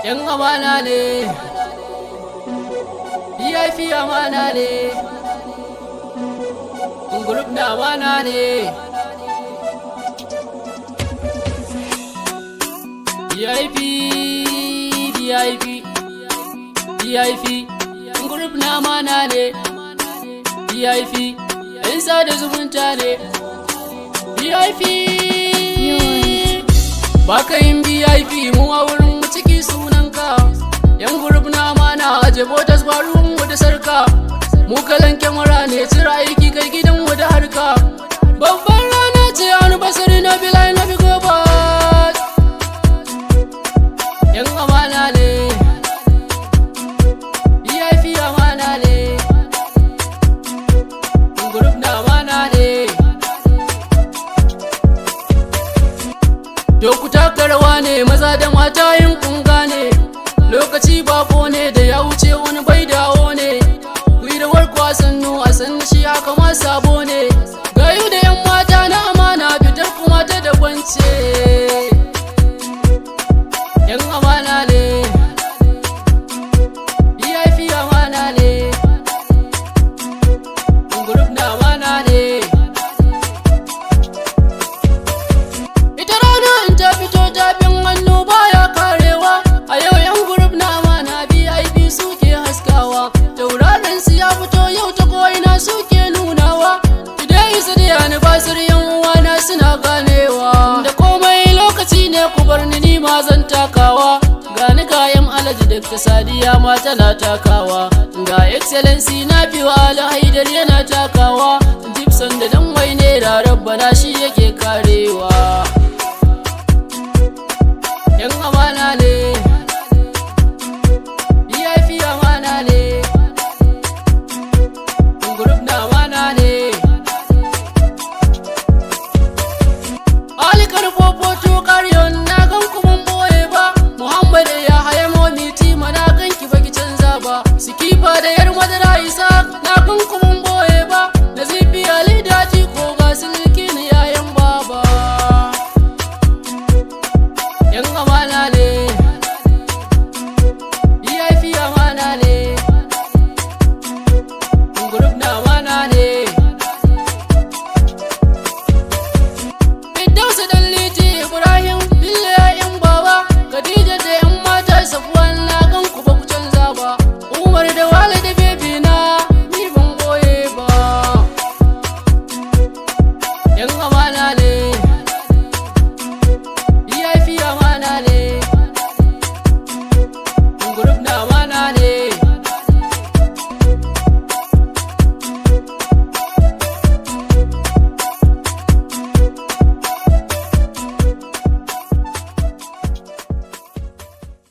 Yan amana ne, VIP amana ne, group na amana ne. VIP group na amana ne. VIP yan sada zumunta ne. VIP baka yin VIP mu a wurin mu ciki sunanka. Yan group na amana aje botas ba ruwan mu da sarka. Mu kalan kyamara ne cira aiki kai gidan mu da harka. Babban rana ce anniversary na Bilal na Bigobat. Yan amana ne, VIP amana ne, group na amana ne. Doku takarwa ne maza da mata yin kunga ne. Lokaci bako ne da ya wuce wani bai dawo ne. Kuidawar kwasannu a san shi haka ma sabo ne. Gayu da yan mata na amana fitar kuma ta da kwance. Yan amana ne, VIP amana ne, group na amana ne. Ita rana in ta fito tafin hannu baya karewa. A yau yan group na amana VIP suke haskawa. Tauraron su ya fito yau ta ko'ina suke nunawa. Idan isa da anniversary yan uwana suna ganewa. Da komai lokaci ne ku bar ni ma zan takawa. Gani kayan Alhaji Dr. Sadiya ma tana takawa. Ga excellency na biyu Ala Haidar yana takawa. Gibson da dan wai ne da Rabbana shi yake karewa.